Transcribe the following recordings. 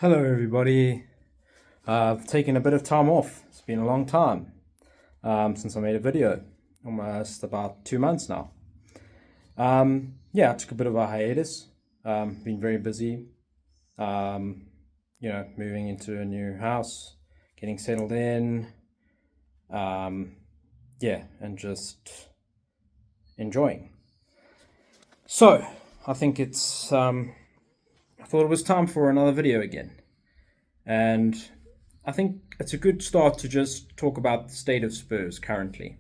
Hello, everybody. I've taken a bit of time off. It's been a long time since I made a video, almost about 2 months now. I took a bit of a hiatus. Been very busy. Moving into a new house, getting settled in. And just enjoying. So I think I thought it was time for another video again. And I think it's a good start to just talk about the state of Spurs currently.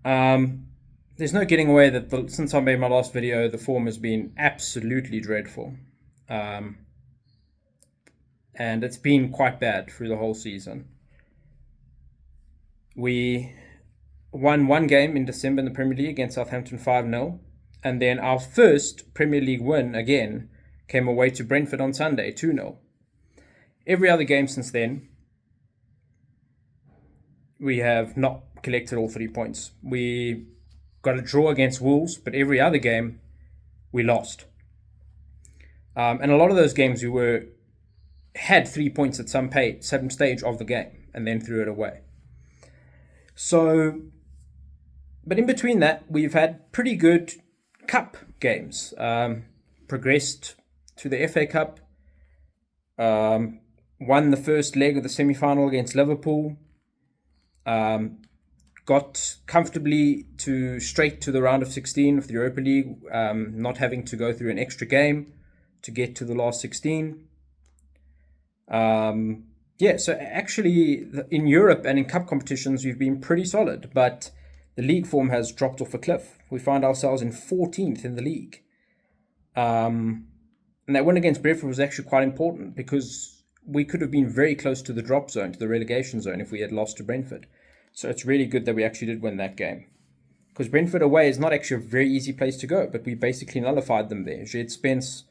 There's no getting away that since I made my last video, the form has been absolutely dreadful. And it's been quite bad through the whole season. We won one game in December in the Premier League against Southampton 5-0. And then our first Premier League win again came away to Brentford on Sunday, 2-0. Every other game since then, we have not collected all 3 points. We got a draw against Wolves, but every other game, we lost. And a lot of those games we had 3 points at some stage of the game, and then threw it away. So, but in between that, we've had pretty good cup games. Progressed to the FA Cup, won the first leg of the semi-final against Liverpool, got comfortably straight to the round of 16 of the Europa League, not having to go through an extra game to get to the last 16. So actually in Europe and in cup competitions, we've been pretty solid, but the league form has dropped off a cliff. We find ourselves in 14th in the league. And that win against Brentford was actually quite important because we could have been very close to the drop zone, to the relegation zone, if we had lost to Brentford. So it's really good that we actually did win that game. Because Brentford away is not actually a very easy place to go, but we basically nullified them there. Jed Spence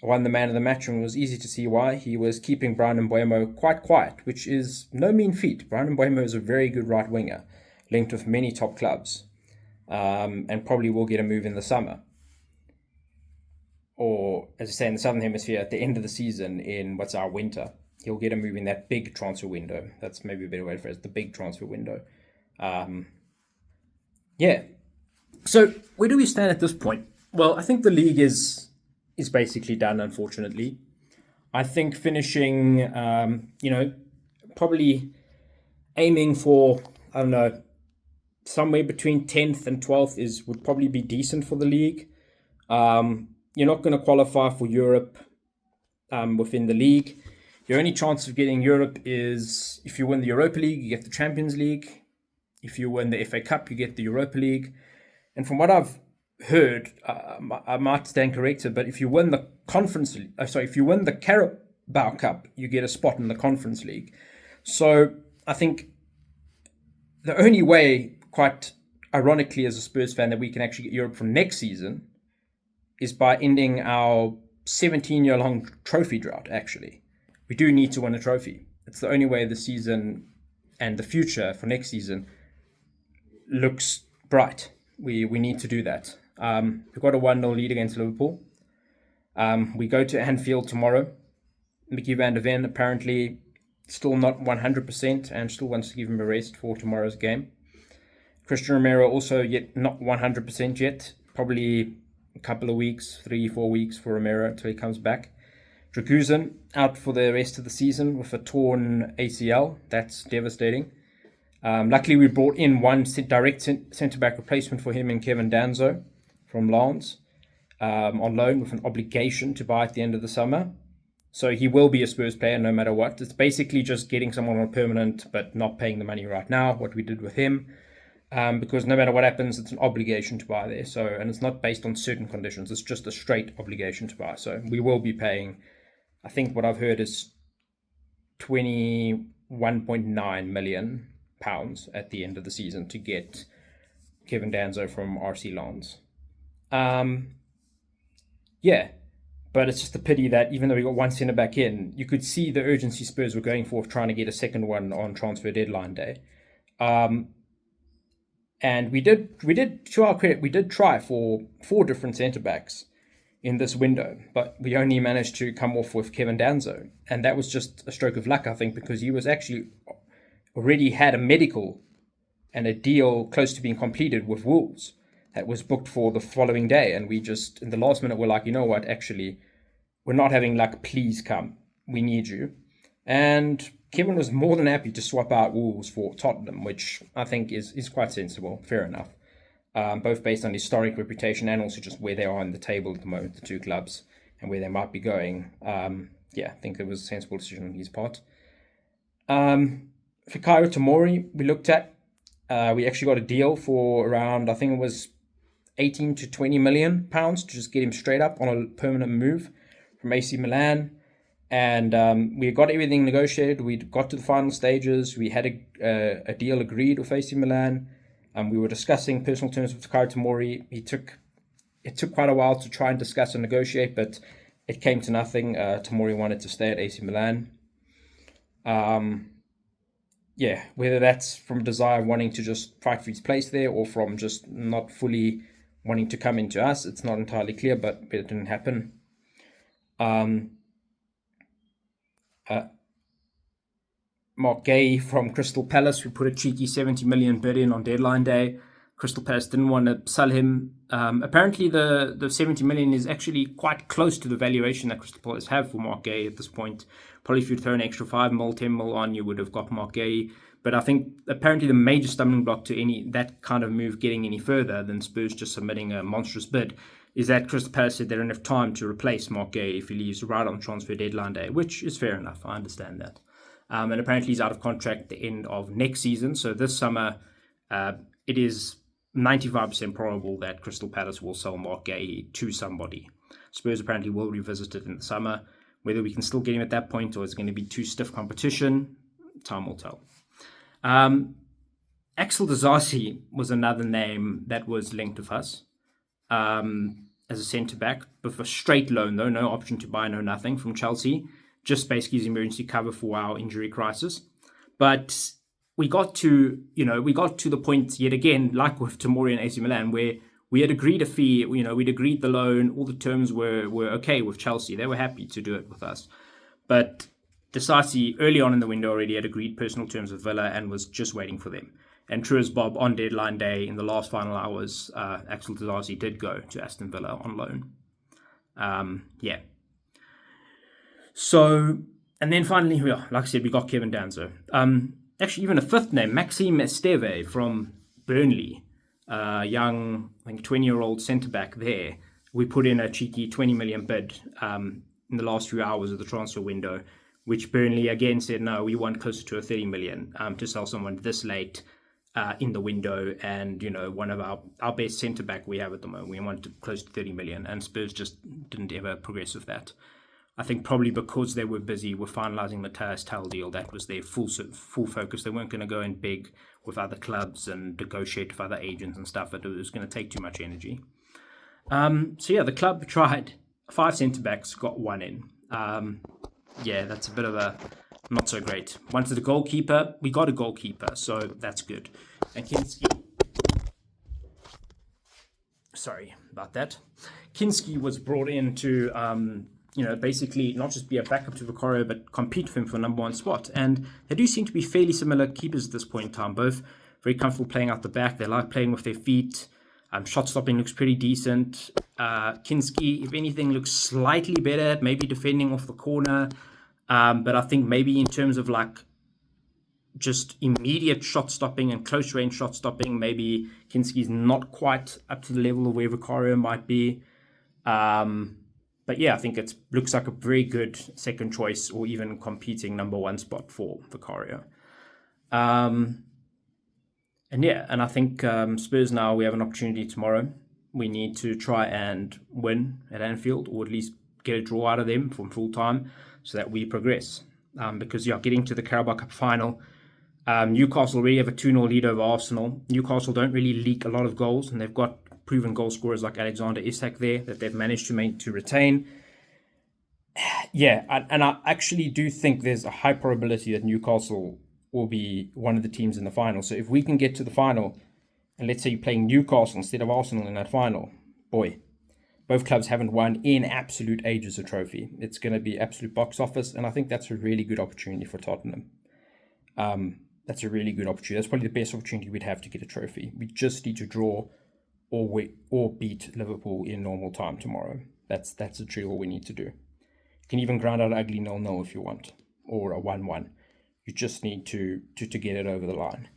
won the man of the match, and it was easy to see why. He was keeping Bryan Mbeumo quite quiet, which is no mean feat. Bryan Mbeumo is a very good right winger, linked with many top clubs, and probably will get a move in the summer. Or, as I say, in the Southern Hemisphere, at the end of the season, in what's our winter, he'll get a move in that big transfer window. That's maybe a better way to phrase it, the big transfer window. So, where do we stand at this point? Well, I think the league is basically done, unfortunately. I think finishing, probably aiming for, somewhere between 10th and 12th would probably be decent for the league. You're not going to qualify for Europe within the league. Your only chance of getting Europe is if you win the Europa League, you get the Champions League. If you win the FA Cup, you get the Europa League. And from what I've heard, I might stand corrected, but if you win the if you win the Carabao Cup, you get a spot in the Conference League. So I think the only way, quite ironically as a Spurs fan, that we can actually get Europe for next season is by ending our 17-year-long trophy drought, actually. We do need to win a trophy. It's the only way the season and the future for next season looks bright. We need to do that. We've got a 1-0 lead against Liverpool. We go to Anfield tomorrow. Mickey van der Ven apparently still not 100% and still wants to give him a rest for tomorrow's game. Christian Romero also yet not 100% yet. Probably a couple of weeks, 3-4 weeks for Romero until he comes back. Dragusin out for the rest of the season with a torn ACL. That's devastating. Luckily, we brought in one direct centre-back replacement for him in Kevin Danzo from Lens on loan with an obligation to buy at the end of the summer. So he will be a Spurs player no matter what. It's basically just getting someone on permanent but not paying the money right now, what we did with him. Because no matter what happens, it's an obligation to buy there. So, and it's not based on certain conditions. It's just a straight obligation to buy. So we will be paying, I think what I've heard is £21.9 million at the end of the season to get Kevin Danzo from RC Lens. But it's just a pity that even though we got one centre back in, you could see the urgency Spurs were going for trying to get a second one on transfer deadline day. And we did, to our credit, we did try for 4 different centre backs. in this window, but we only managed to come off with Kevin Danzo, and that was just a stroke of luck, I think, because he was actually already had a medical and a deal close to being completed with Wolves that was booked for the following day, and we just in the last minute were like, you know what, actually, we're not having luck. Please come, we need you. And Kevin was more than happy to swap out Wolves for Tottenham, which I think is quite sensible, fair enough. Both based on historic reputation and also just where they are on the table at the moment, the two clubs, and where they might be going. I think it was a sensible decision on his part. Fikayo Tomori, we looked at. We actually got a deal for around, I think it was 18 to 20 million pounds to just get him straight up on a permanent move from AC Milan. And we got everything negotiated. We got to the final stages. We had a deal agreed with AC Milan. We were discussing personal terms with Fikayo Tomori. It took quite a while to try and discuss and negotiate, but it came to nothing. Tomori wanted to stay at AC Milan. Whether that's from a desire of wanting to just fight for his place there or from just not fully wanting to come into us, it's not entirely clear, but it didn't happen. Mark Gay from Crystal Palace, we put a cheeky 70 million bid in on deadline day. Crystal Palace didn't want to sell him. Apparently the 70 million is actually quite close to the valuation that Crystal Palace have for Mark Gay at this point. Probably if you'd throw an extra 5 mil, 10 mil on, you would have got Mark Gay. But I think apparently the major stumbling block to that kind of move getting any further than Spurs just submitting a monstrous bid is that Crystal Palace said they don't have time to replace Mark Gay if he leaves right on transfer deadline day, which is fair enough. I understand that. And apparently he's out of contract at the end of next season. So this summer, it is 95% probable that Crystal Palace will sell Mark Gay to somebody. Spurs apparently will revisit it in the summer. Whether we can still get him at that point or is it going to be too stiff competition, time will tell. Axel Disasi was another name that was linked with us as a centre-back, with a straight loan though, no option to buy, no nothing, from Chelsea. Just basically as emergency cover for our injury crisis. But we got to the point yet again, like with Tomori and AC Milan, where we had agreed a fee, we'd agreed the loan, all the terms were okay with Chelsea. They were happy to do it with us. But Disasi, early on in the window, already had agreed personal terms with Villa and was just waiting for them. And true as Bob, on deadline day, in the last final hours, Axel Disasi did go to Aston Villa on loan. So, and then finally, like I said, we got Kevin Danzo. Actually, even a fifth name, Maxime Esteve from Burnley, young, I think 20-year-old centre-back there. We put in a cheeky 20 million bid in the last few hours of the transfer window, which Burnley again said, no, we want closer to a 30 million to sell someone this late in the window. And, one of our best centre-back we have at the moment, we want close to 30 million. And Spurs just didn't ever progress with that. I think probably because they were busy with finalising the Matthias Tal deal, that was their full focus. They weren't going to go in big with other clubs and negotiate with other agents and stuff. It was going to take too much energy. The club tried 5 centre-backs, got 1 in. That's a bit of a not so great. Wanted a goalkeeper. We got a goalkeeper, so that's good. And Kinski... Sorry about that. Kinski was brought in to... basically not just be a backup to Vicario, but compete for him for number 1 spot. And they do seem to be fairly similar keepers at this point in time. Both very comfortable playing out the back. They like playing with their feet. Shot stopping looks pretty decent. Kinski, if anything, looks slightly better at maybe defending off the corner. But I think maybe in terms of just immediate shot stopping and close range shot stopping, maybe Kinski's not quite up to the level of where Vicario might be. But I think it looks like a very good second choice or even competing number 1 spot for Vicario. And I think Spurs now, we have an opportunity tomorrow. We need to try and win at Anfield, or at least get a draw out of them from full time so that we progress. Because getting to the Carabao Cup final, Newcastle already have a 2-0 lead over Arsenal. Newcastle don't really leak a lot of goals, and they've got proven goal scorers like Alexander Isak there that they've managed to retain. And I actually do think there's a high probability that Newcastle will be one of the teams in the final. So if we can get to the final, and let's say you're playing Newcastle instead of Arsenal in that final, boy, Both clubs haven't won in absolute ages a trophy. It's going to be absolute box office, and I think that's a really good opportunity for Tottenham. That's a really good opportunity. That's probably the best opportunity we'd have to get a trophy. We just need to draw or beat Liverpool in normal time tomorrow. That's literally all we need to do. You can even grind out an ugly 0-0 if you want, or a 1-1. You just need to get it over the line.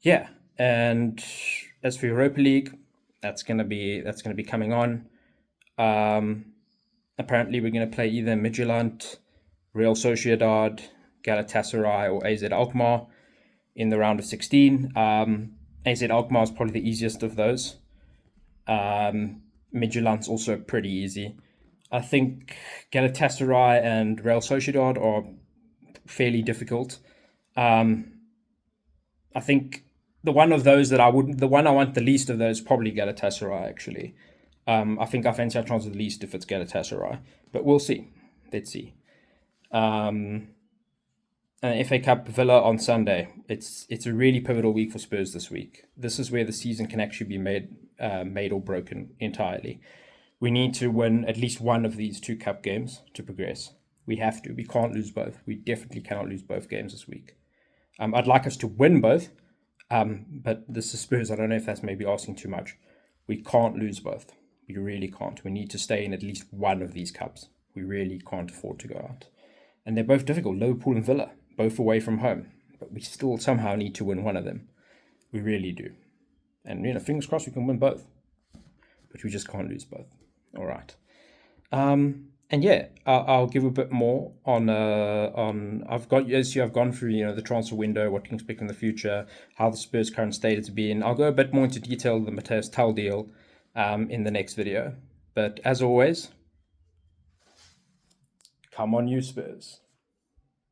Yeah, and as for Europa League, that's gonna be coming on. Apparently, we're gonna play either Midtjylland, Real Sociedad, Galatasaray, or AZ Alkmaar in the round of 16. AZ Alkmaar is probably the easiest of those. Midtjylland's also pretty easy. I think Galatasaray and Real Sociedad are fairly difficult. I think the one I want the least of those is probably Galatasaray, actually. I think I fancy our chance the least if it's Galatasaray, but we'll see. Let's see. FA Cup Villa on Sunday. It's a really pivotal week for Spurs this week. This is where the season can actually be made or broken entirely. We need to win at least one of these two cup games to progress. We have to. We can't lose both. We definitely cannot lose both games this week. I'd like us to win both, but this is Spurs. I don't know if that's maybe asking too much. We can't lose both. We really can't. We need to stay in at least one of these cups. We really can't afford to go out. And they're both difficult. Liverpool and Villa, both away from home. But we still somehow need to win one of them. We really do. And, fingers crossed we can win both. But we just can't lose both. All right. And yeah, I'll give a bit more on I've gone through the transfer window, what you can expect in the future, how the Spurs' current state is being. I'll go a bit more into detail of the Matheus Tal deal in the next video. But as always, come on you Spurs.